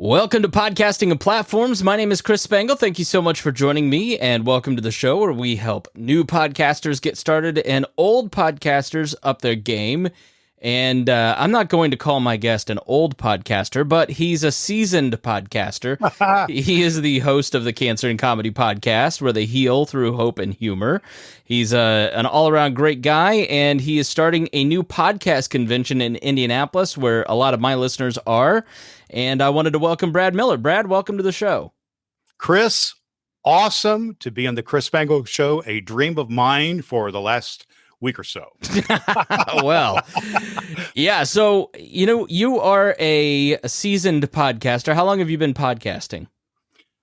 Welcome to Podcasting and Platforms. My name is Chris Spangle. Thank you so much for joining me, and welcome to the show where we help new podcasters get started and old podcasters up their game. And I'm not going to call my guest an old podcaster, but he's a seasoned podcaster. He is the host of the Cancer and Comedy Podcast, where they heal through hope and humor. He's an all-around great guy, and he is starting a new podcast convention in Indianapolis, where a lot of my listeners are. And I wanted to welcome Brad Miller. Brad, welcome to the show. Chris, awesome to be on the Chris Spangle Show, a dream of mine for the last week or so. Well, yeah. So, you are a seasoned podcaster. How long have you been podcasting?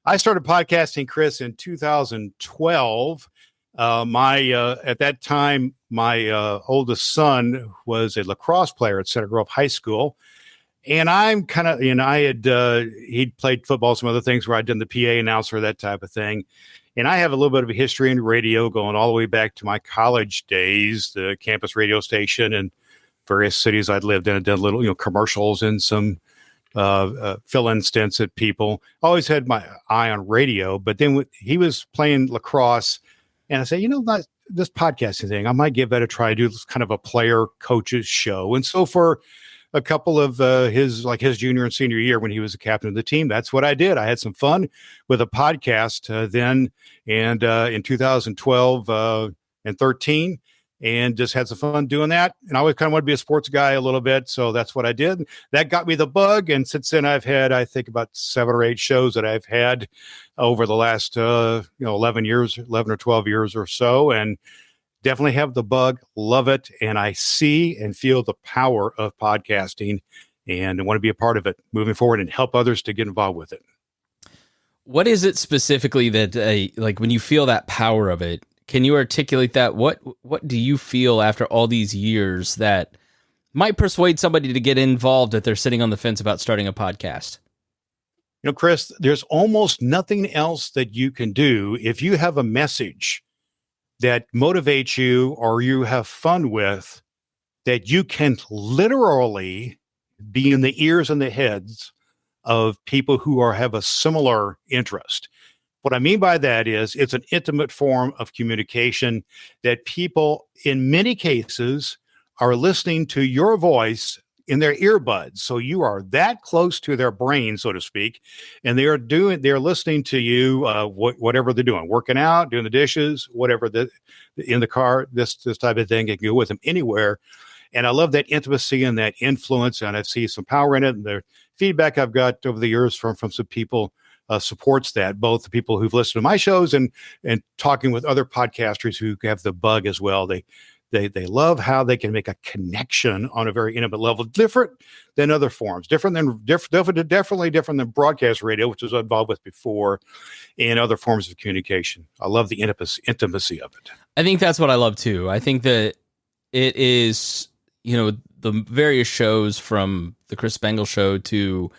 I started podcasting, Chris, in 2012. At that time, my oldest son was a lacrosse player at Cedar Grove High School. And I'm kind of, he'd played football, some other things where I'd done the PA announcer, that type of thing. And I have a little bit of a history in radio going all the way back to my college days, the campus radio station and various cities I'd lived in. I did little, commercials and some fill-in stints at people. Always had my eye on radio. But then he was playing lacrosse, and I said, this podcasting thing, I might give that a try. Do this kind of a player coaches show. And so for a couple of his junior and senior year when he was the captain of the team, that's what I did. I had some fun with a podcast then and in 2012 and 13, and just had some fun doing that. And I always kind of wanted to be a sports guy a little bit, so that's what I did. That got me the bug, and since then I've had, I think, about 7 or 8 shows that I've had over the last 11 or 12 years or so, and definitely have the bug, love it, and I see and feel the power of podcasting, and I want to be a part of it moving forward and help others to get involved with it. What is it specifically that, like, when you feel that power of it, can you articulate that? What do you feel after all these years that might persuade somebody to get involved if they're sitting on the fence about starting a podcast? Chris, there's almost nothing else that you can do if you have a message that motivates you or you have fun with, that you can literally be in the ears and the heads of people who have a similar interest. What I mean by that is it's an intimate form of communication that people, in many cases, are listening to your voice in their earbuds. So you are that close to their brain, so to speak, and they're listening to you, whatever they're doing, working out, doing the dishes, whatever, in the car, this type of thing. It can go with them anywhere. And I love that intimacy and that influence, and I see some power in it. And the feedback I've got over the years from some people supports that, both the people who've listened to my shows and talking with other podcasters who have the bug as well. They love how they can make a connection on a very intimate level, different than other forms, definitely different than broadcast radio, which was involved with before, and other forms of communication. I love the intimacy of it. I think that's what I love too. I think that it is, the various shows from the Chris Spangle Show to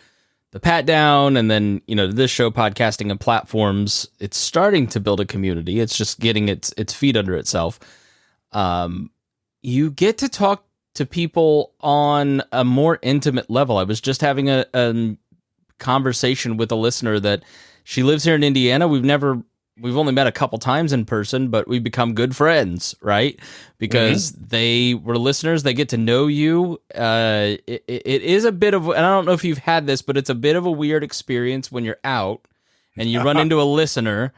the Pat Down, and then, this show, Podcasting and Platforms, it's starting to build a community. It's just getting its feet under itself. You get to talk to people on a more intimate level. I was just having a conversation with a listener that she lives here in Indiana. We've only met a couple times in person, but we've become good friends, right? Because they were listeners. They get to know you. It is a bit of, and I don't know if you've had this, but it's a bit of a weird experience when you're out and you run into a listener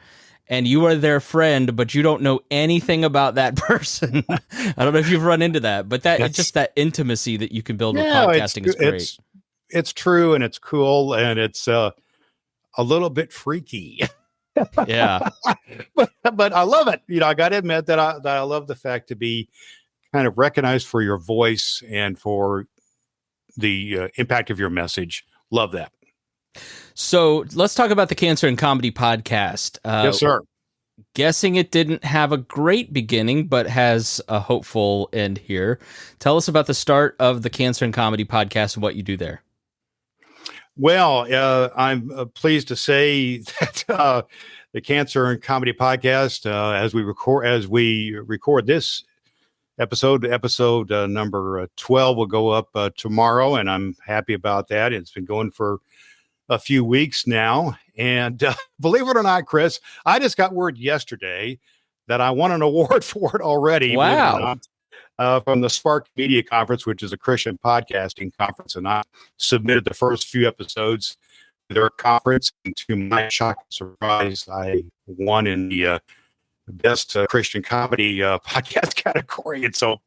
and you are their friend, but you don't know anything about that person. I don't know if you've run into that, but it's just that intimacy that you can build with podcasting is great. It's true, and it's cool, and it's a little bit freaky. Yeah. but I love it. I got to admit that I love the fact to be kind of recognized for your voice and for the impact of your message. Love that. So let's talk about the Cancer and Comedy Podcast. Yes, sir. Guessing it didn't have a great beginning, but has a hopeful end here. Tell us about the start of the Cancer and Comedy Podcast and what you do there. Well, I'm pleased to say that the Cancer and Comedy Podcast, as we record this episode number 12 will go up tomorrow, and I'm happy about that. It's been going for a few weeks now. And believe it or not, Chris, I just got word yesterday that I won an award for it already. Wow. Believe it or not, from the Spark Media Conference, which is a Christian podcasting conference. And I submitted the first few episodes to their conference. And to my shock and surprise, I won in the best Christian comedy podcast category. And so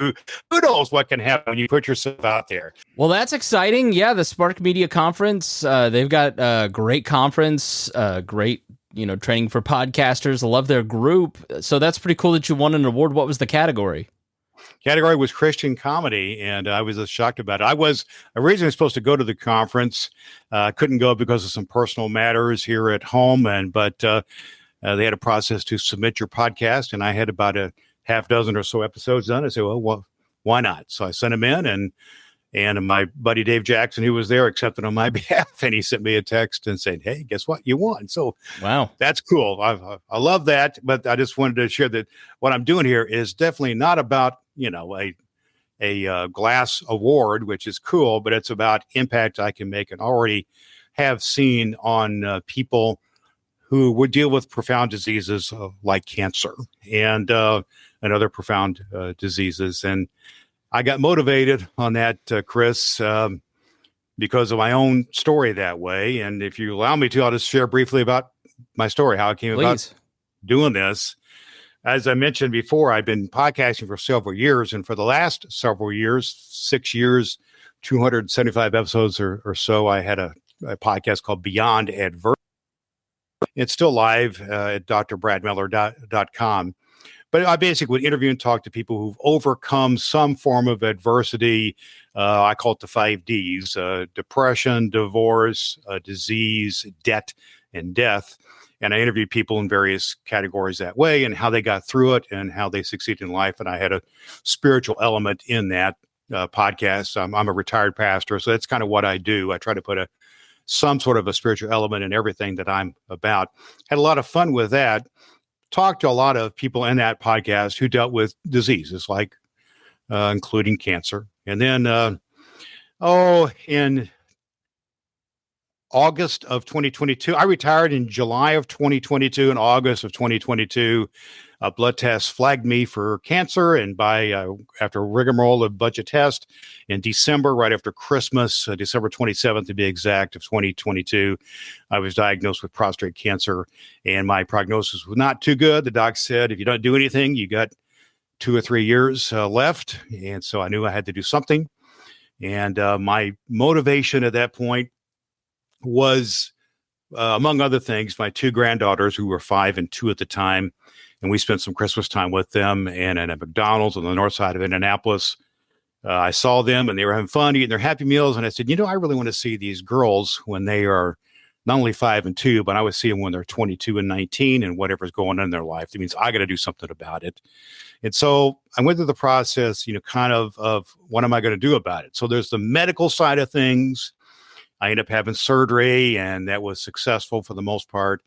who knows what can happen when you put yourself out there. Well, that's exciting. Yeah, the Spark Media Conference, they've got a great conference, great, training for podcasters. I love their group. So that's pretty cool that you won an award. What was the category? Category was Christian comedy, and I was just shocked about it. I was originally supposed to go to the conference. Couldn't go because of some personal matters here at home, but they had a process to submit your podcast, and I had about a half dozen or so episodes done. I said, well, why not? So I sent them in, and my buddy Dave Jackson, who was there, accepted on my behalf, and he sent me a text and said, hey, guess what? You won. So wow, that's cool. I love that, but I just wanted to share that what I'm doing here is definitely not about, a glass award, which is cool, but it's about impact I can make and already have seen on people who would deal with profound diseases like cancer and other profound diseases. And I got motivated on that, Chris, because of my own story that way. And if you allow me to, I'll just share briefly about my story, how I came about doing this. As I mentioned before, I've been podcasting for several years. And for the last several years, 6 years, 275 episodes or so, I had a podcast called Beyond Adversity. It's still live at drbradmiller.com. But I basically would interview and talk to people who've overcome some form of adversity. I call it the 5 Ds, depression, divorce, disease, debt, and death. And I interviewed people in various categories that way and how they got through it and how they succeed in life. And I had a spiritual element in that podcast. I'm a retired pastor, so that's kind of what I do. I try to put some sort of a spiritual element in everything that I'm about. Had a lot of fun with that. Talked to a lot of people in that podcast who dealt with diseases like including cancer. And then, in August of 2022, I retired in July of 2022. In August of 2022, a blood test flagged me for cancer. And after a rigmarole of bunch of tests in December, right after Christmas, December 27th to be exact, of 2022, I was diagnosed with prostate cancer. And my prognosis was not too good. The doc said, if you don't do anything, you got 2 or 3 years left. And so I knew I had to do something. And my motivation at that point was, among other things, my 2 granddaughters, who were 5 and 2 at the time. And we spent some Christmas time with them and at McDonald's on the north side of Indianapolis. I saw them and they were having fun eating their Happy Meals. And I said, I really want to see these girls when they are not only 5 and 2, but I would see them when they're 22 and 19 and whatever's going on in their life. That means I got to do something about it. And so I went through the process, kind of what am I going to do about it? So there's the medical side of things. I ended up having surgery, and that was successful for the most part.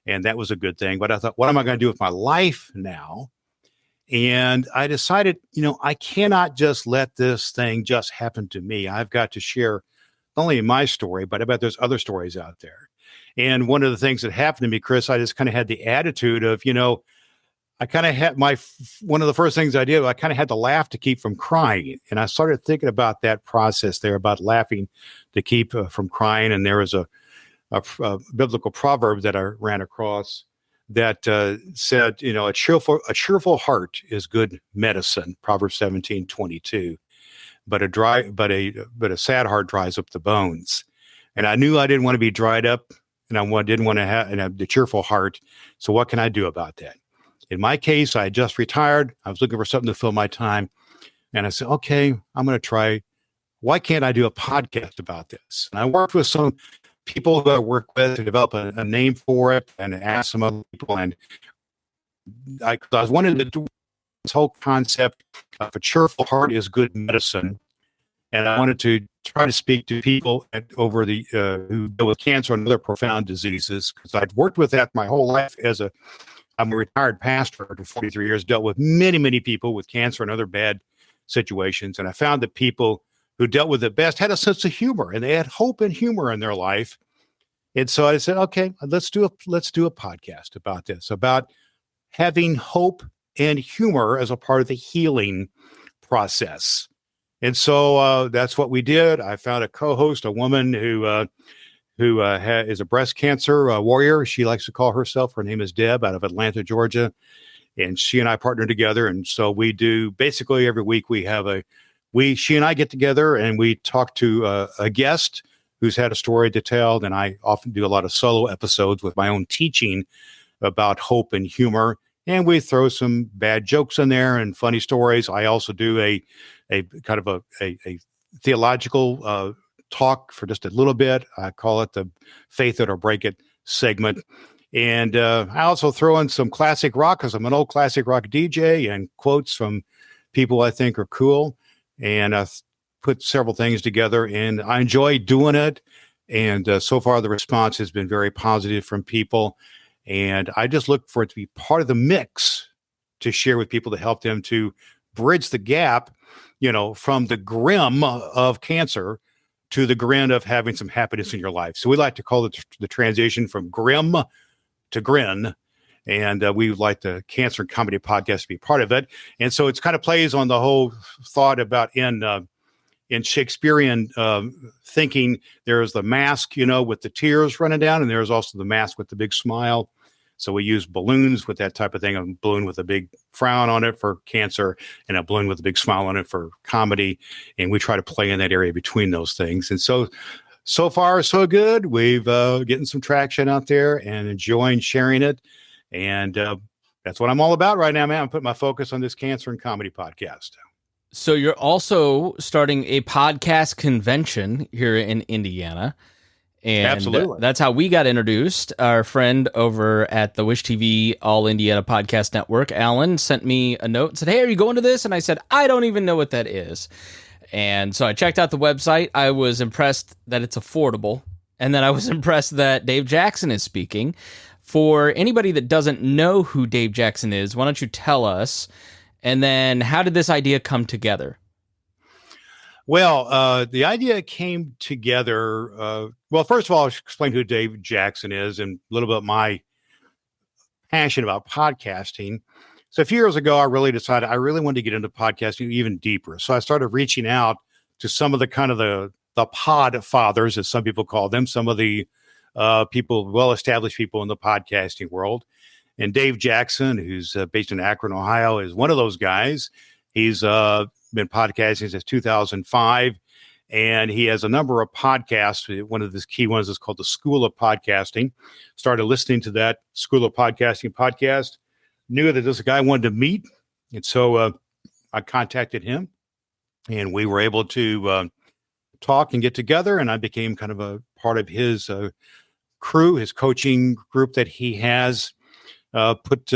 And that was a good thing. But I thought, what am I going to do with my life now? And I decided, I cannot just let this thing just happen to me. I've got to share not only my story, but I bet there's other stories out there. And one of the things that happened to me, Chris, I just kind of had the attitude of, I kind of had one of the first things I did, I kind of had to laugh to keep from crying. And I started thinking about that process there, about laughing to keep from crying. And there was a biblical proverb that I ran across that said, a cheerful heart is good medicine, Proverbs 17:22. But a sad heart dries up the bones. And I knew I didn't want to be dried up, and I didn't want to have the cheerful heart. So what can I do about that? In my case, I had just retired. I was looking for something to fill my time. And I said, okay, I'm going to try. Why can't I do a podcast about this? And I worked with some people who I work with to develop a name for it and ask some other people. And I was wanting to do this whole concept of a cheerful heart is good medicine. And I wanted to try to speak to people who deal with cancer and other profound diseases, because I'd worked with that my whole life I'm a retired pastor for 43 years, dealt with many, many people with cancer and other bad situations. And I found that people who dealt with it best had a sense of humor, and they had hope and humor in their life. And so I said, okay, let's do a podcast about this, about having hope and humor as a part of the healing process. And so that's what we did. I found a co-host, a woman who is a breast cancer warrior. She likes to call herself. Her name is Deb, out of Atlanta, Georgia. And she and I partnered together. And so we do basically every week she and I get together and we talk to a guest who's had a story to tell. And I often do a lot of solo episodes with my own teaching about hope and humor. And we throw some bad jokes in there and funny stories. I also do a kind of a theological talk for just a little bit. I call it the Faith It or Break It segment. And I also throw in some classic rock, because I'm an old classic rock DJ, and quotes from people I think are cool. And put several things together, and I enjoy doing it. And so far, the response has been very positive from people. And I just look for it to be part of the mix to share with people to help them to bridge the gap, from the grim of cancer to the grin of having some happiness in your life. So we like to call it the transition from grim to grin. And we would like the Cancer and Comedy podcast to be part of it. And so it's kind of plays on the whole thought about in Shakespearean thinking, there's the mask, with the tears running down, and there's also the mask with the big smile. So we use balloons with that type of thing, a balloon with a big frown on it for cancer and a balloon with a big smile on it for comedy. And we try to play in that area between those things. And so far, so good. We've getting some traction out there and enjoying sharing it. And that's what I'm all about right now, man. I'm putting my focus on this Cancer and Comedy podcast. So you're also starting a podcast convention here in Indiana. And absolutely, that's how we got introduced. Our friend over at the Wish TV All Indiana Podcast Network, Alan, sent me a note and said, "Hey, are you going to this?" And I said, "I don't even know what that is." And so I checked out the website. I was impressed that it's affordable. And then I was impressed that Dave Jackson is speaking. For anybody that doesn't know who Dave Jackson is, why don't you tell us? And then how did this idea come together? Well, the idea came together. Well, first of all, I'll explain who Dave Jackson is and a little bit my passion about podcasting. So a few years ago, I really decided I really wanted to get into podcasting even deeper. So I started reaching out to some of the kind of the pod fathers, as some people call them, some of the people, well-established people in the podcasting world. And Dave Jackson, who's based in Akron, Ohio, is one of those guys. He's been podcasting since 2005, and he has a number of podcasts. One of the key ones is called the School of Podcasting. Started listening to that School of Podcasting podcast. Knew that this guy wanted to meet, and so I contacted him, and we were able to talk and get together, and I became kind of a part of his crew, his coaching group that he has put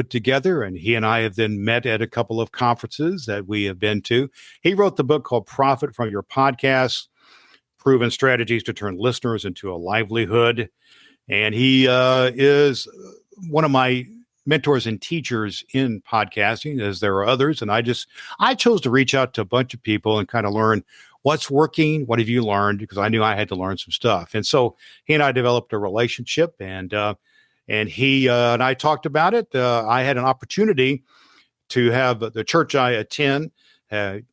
together. And he and I have then met at a couple of conferences that we have been to. He wrote the book called Profit from Your Podcast, Proven Strategies to Turn Listeners into a Livelihood. And he is one of my mentors and teachers in podcasting, as there are others. And I chose to reach out to a bunch of people and kind of learn what's working, what have you learned, because I knew I had to learn some stuff. And so he and I developed a relationship, and he and I talked about it. I had an opportunity to have the church I attend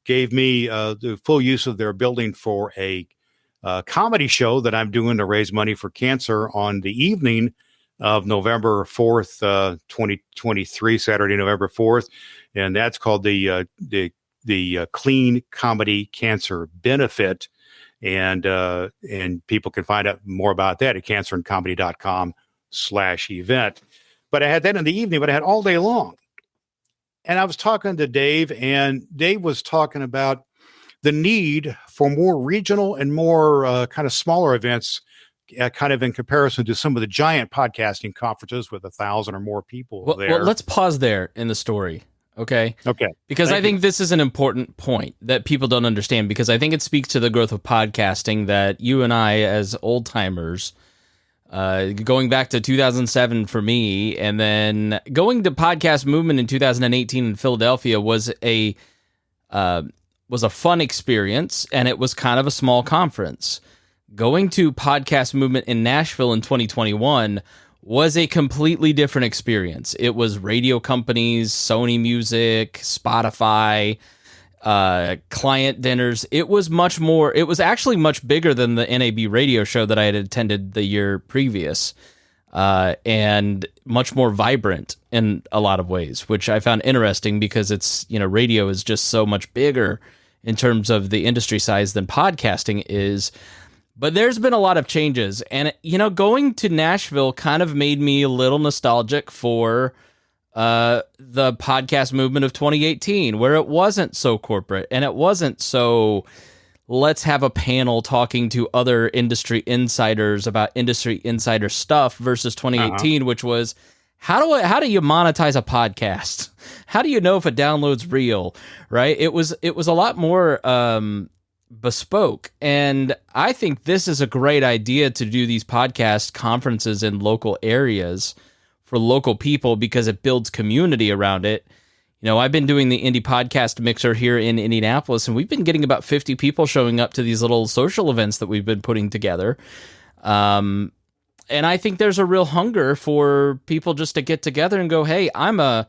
gave me the full use of their building for a comedy show that I'm doing to raise money for cancer on the evening of November 4th, 2023, Saturday, November 4th. And that's called the Clean Comedy Cancer Benefit. And people can find out more about that at cancerandcomedy.com/event. But I had that in the evening, but I had all day long. And I was talking to Dave, and Dave was talking about the need for more regional and more kind of smaller events, kind of in comparison to some of the giant podcasting conferences with 1,000 or more people there. Well, let's pause there in the story. Okay. Because I think this is an important point that people don't understand, because I think it speaks to the growth of podcasting that you and I, as old timers, going back to 2007 for me, and then going to podcast movement in 2018 in Philadelphia was a fun experience, and it was kind of a small conference. going to Podcast Movement in Nashville in 2021 was a completely different experience. It was radio companies, Sony Music, Spotify, client dinners. It was actually much bigger than the NAB radio show that I had attended the year previous, and much more vibrant in a lot of ways, which I found interesting because it's, radio is just so much bigger in terms of the industry size than podcasting is. But there's been a lot of changes, and going to Nashville kind of made me a little nostalgic for the podcast movement of 2018, where it wasn't so corporate and it wasn't so let's have a panel talking to other industry insiders about industry insider stuff versus 2018, which was how do you monetize a podcast? How do you know if a download's real? Right? It was a lot more bespoke, and I think this is a great idea to do these podcast conferences in local areas for local people because it builds community around it. I've been doing the Indie Podcast Mixer here in Indianapolis, and we've been getting about 50 people showing up to these little social events that we've been putting together. And I think there's a real hunger for people just to get together and go, hey, I'm not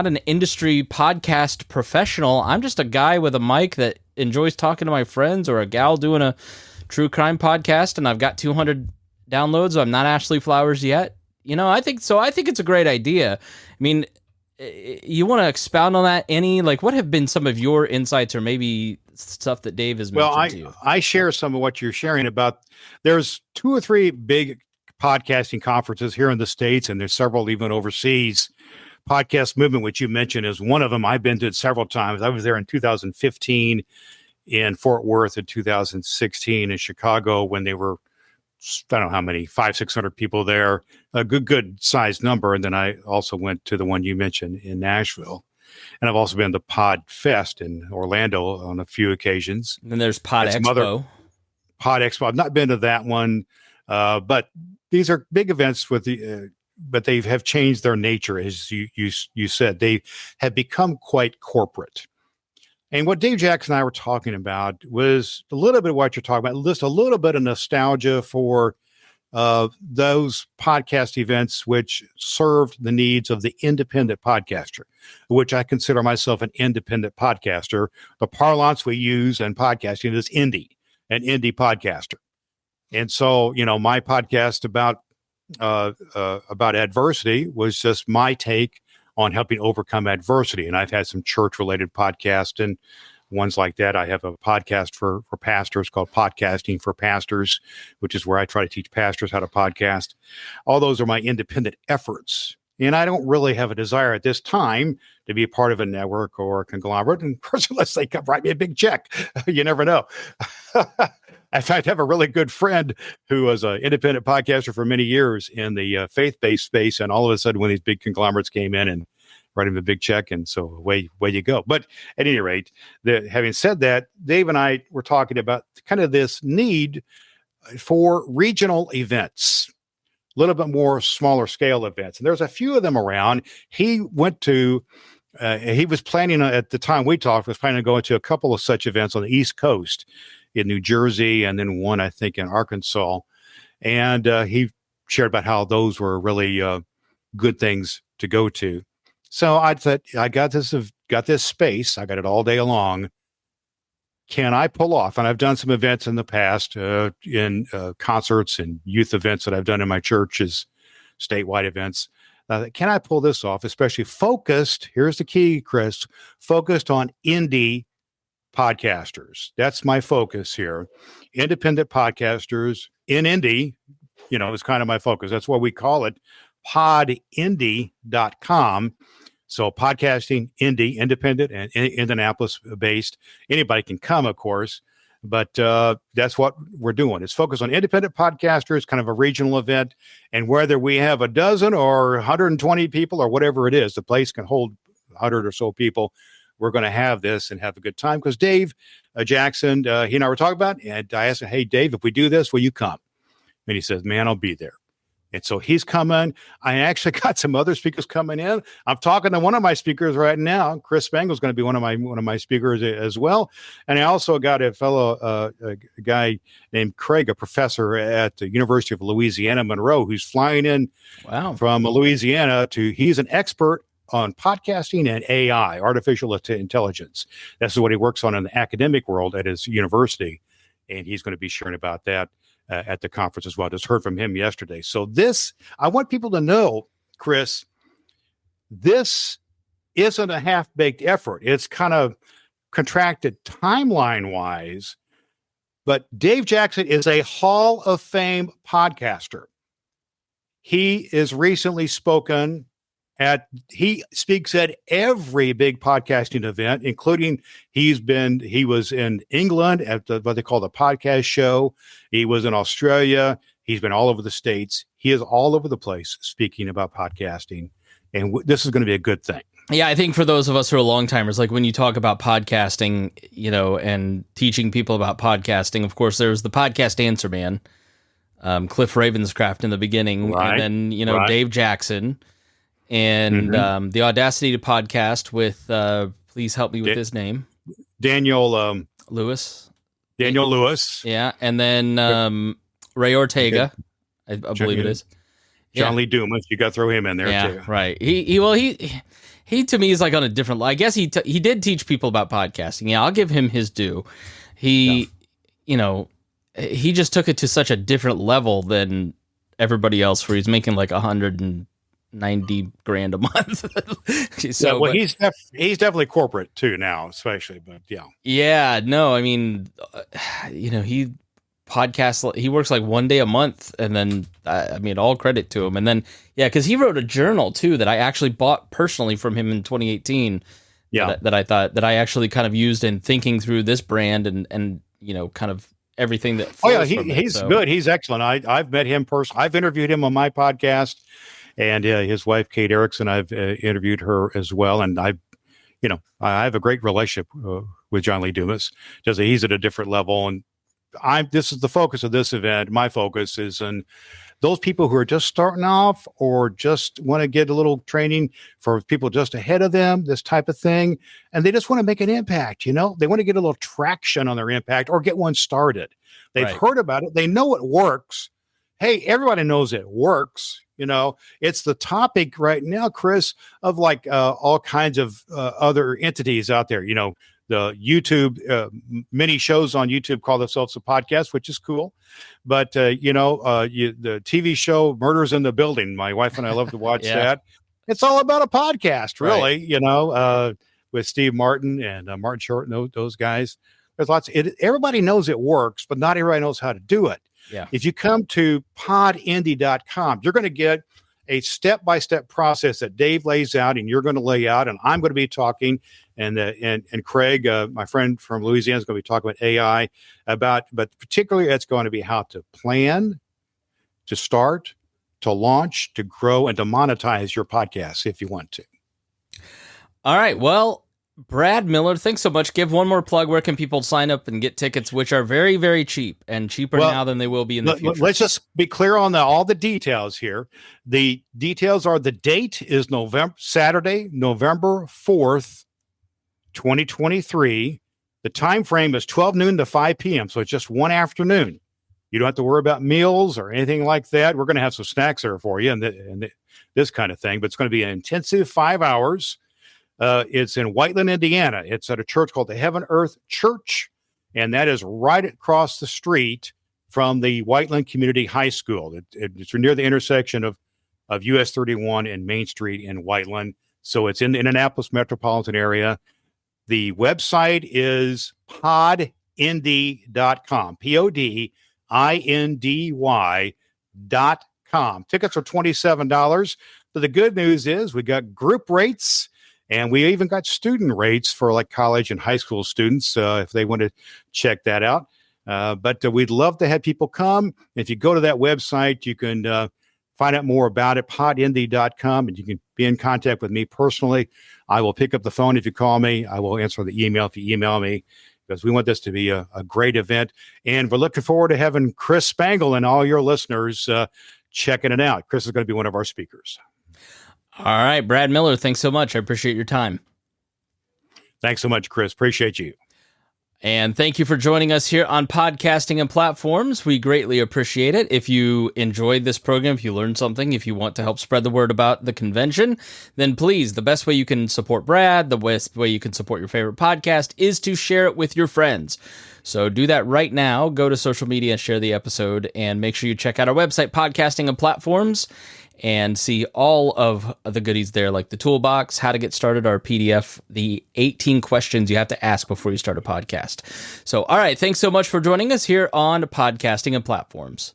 an industry podcast professional. I'm just a guy with a mic that enjoys talking to my friends, or a gal doing a true crime podcast, and I've got 200 downloads. So I'm not Ashley Flowers yet. I think it's a great idea. I mean, you want to expound on that? What have been some of your insights, or maybe stuff that Dave has mentioned to you? I share some of what you're sharing about. There's 2 or 3 big podcasting conferences here in the States, and there's several even overseas. Podcast Movement, which you mentioned, is one of them. I've been to it several times. I was there in 2015 in Fort Worth, in 2016 in Chicago, when they were, I don't know how many, 500-600 people there, a good sized number. And then I also went to the one you mentioned in Nashville. And I've also been to Pod Fest in Orlando on a few occasions. And then there's Pod Expo. Pod Expo. I've not been to that one, but these are big events with the but they have changed their nature, as you said. They have become quite corporate. And what Dave Jackson and I were talking about was a little bit of what you're talking about, just a little bit of nostalgia for those podcast events which served the needs of the independent podcaster, which I consider myself an independent podcaster. The parlance we use in podcasting is indie, an indie podcaster. And so, my podcast about adversity was just my take on helping overcome adversity. And I've had some church-related podcasts and ones like that. I have a podcast for pastors called Podcasting for Pastors, which is where I try to teach pastors how to podcast. All those are my independent efforts. And I don't really have a desire at this time to be a part of a network or a conglomerate. And of course, unless they come write me a big check, you never know. In fact, I have a really good friend who was an independent podcaster for many years in the faith-based space. And all of a sudden, when these big conglomerates came in and write him a big check, and so away you go. But at any rate, having said that, Dave and I were talking about kind of this need for regional events, a little bit more smaller scale events. And there's a few of them around. He went to, he was planning at the time we talked, was planning on going to a couple of such events on the East Coast in New Jersey, and then one, I think, in Arkansas. And he shared about how those were really good things to go to. So I thought, I got this space. I got it all day long. Can I pull off? And I've done some events in the past, in concerts and youth events that I've done in my churches, statewide events. Can I pull this off? Especially focused. Here's the key, Chris. Focused on indie podcasters. That's my focus here. Independent podcasters in indie, is kind of my focus. That's what we call it. Podindie.com. So podcasting, indie, independent, and Indianapolis based. Anybody can come, of course, but that's what we're doing. It's focused on independent podcasters, kind of a regional event. And whether we have a dozen or 120 people or whatever it is, the place can hold 100 or so people. We're going to have this and have a good time, because Dave Jackson, he and I were talking about, and I asked him, hey, Dave, if we do this, will you come? And he says, man, I'll be there. And so he's coming. I actually got some other speakers coming in. I'm talking to one of my speakers right now. Chris Spangle is going to be one of my speakers as well. And I also got a fellow a guy named Craig, a professor at the University of Louisiana Monroe, who's flying in from Louisiana he's an expert on podcasting and AI, artificial intelligence. That's what he works on in the academic world at his university. And he's going to be sharing about that at the conference as well. Just heard from him yesterday. So I want people to know, Chris, this isn't a half-baked effort. It's kind of contracted timeline-wise, but Dave Jackson is a Hall of Fame podcaster. He is recently he speaks at every big podcasting event, including he was in England at what they call the podcast show. He was in Australia. He's been all over the States. He is all over the place speaking about podcasting. And this is going to be a good thing. Yeah, I think for those of us who are long timers, like when you talk about podcasting, and teaching people about podcasting, of course, there's the podcast answer man, Cliff Ravenscraft in the beginning, right. And then, Dave Jackson. And the Audacity to Podcast with, please help me with his name. Daniel Lewis. Daniel Lewis. Yeah. And then Ray Ortega, I believe it is. John Lee Dumas. You got to throw him in there too. Right. He to me is like on a different level. I guess he did teach people about podcasting. Yeah, I'll give him his due. He he just took it to such a different level than everybody else where he's making like $190,000 a month. So, well, he's definitely corporate too now, especially. But yeah, no, I mean, he podcasts. He works like one day a month, and then I mean, all credit to him. And then because he wrote a journal too that I actually bought personally from him in 2018. Yeah, that I thought that I actually kind of used in thinking through this brand and kind of everything that. He's good. He's excellent. I've met him personally. I've interviewed him on my podcast. And his wife, Kate Erickson, I've interviewed her as well. And I have a great relationship with John Lee Dumas. Just he's at a different level. And this is the focus of this event. My focus is on those people who are just starting off or just want to get a little training for people just ahead of them, this type of thing. And they just want to make an impact. They want to get a little traction on their impact or get one started. They've heard about it. They know it works. Hey, everybody knows it works. It's the topic right now, Chris, of like all kinds of other entities out there. The YouTube many shows on YouTube call themselves a podcast, which is cool. But the TV show Murders in the Building, my wife and I love to watch that. It's all about a podcast, really. With Steve Martin and Martin Short and those guys. There's lots. Everybody knows it works, but not everybody knows how to do it. Yeah. If you come to podindy.com, you're going to get a step-by-step process that Dave lays out, and you're going to lay out, and I'm going to be talking, and Craig, my friend from Louisiana, is going to be talking about AI, but particularly it's going to be how to plan, to start, to launch, to grow, and to monetize your podcast if you want to. All right. Well, Brad Miller, thanks so much. Give one more plug. Where can people sign up and get tickets, which are very, very cheap and cheaper now than they will be in the future? Let's just be clear on all the details here. The details are the date is Saturday, November 4th, 2023. The time frame is 12 noon to 5 p.m. So it's just one afternoon. You don't have to worry about meals or anything like that. We're going to have some snacks there for you and this kind of thing, but it's going to be an intensive 5 hours. It's in Whiteland, Indiana. It's at a church called the Heaven Earth Church, and that is right across the street from the Whiteland Community High School. It's near the intersection of US 31 and Main Street in Whiteland. So it's in the Indianapolis metropolitan area. The website is podindy.com, podindy.com. Tickets are $27. But the good news is we got group rates. And we even got student rates for like college and high school students if they want to check that out. But we'd love to have people come. If you go to that website, you can find out more about it, podindy.com, and you can be in contact with me personally. I will pick up the phone if you call me. I will answer the email if you email me, because we want this to be a great event. And we're looking forward to having Chris Spangle and all your listeners checking it out. Chris is going to be one of our speakers. All right, Brad Miller, thanks so much. I appreciate your time. Thanks so much, Chris. Appreciate you. And thank you for joining us here on Podcasting and Platforms. We greatly appreciate it. If you enjoyed this program, if you learned something, if you want to help spread the word about the convention, then please, the best way you can support Brad, the best way you can support your favorite podcast is to share it with your friends. So do that right now. Go to social media, share the episode, and make sure you check out our website, Podcasting and Platforms, and see all of the goodies there, like the toolbox, how to get started, our PDF, the 18 questions you have to ask before you start a podcast. So, all right, thanks so much for joining us here on Podcasting and Platforms.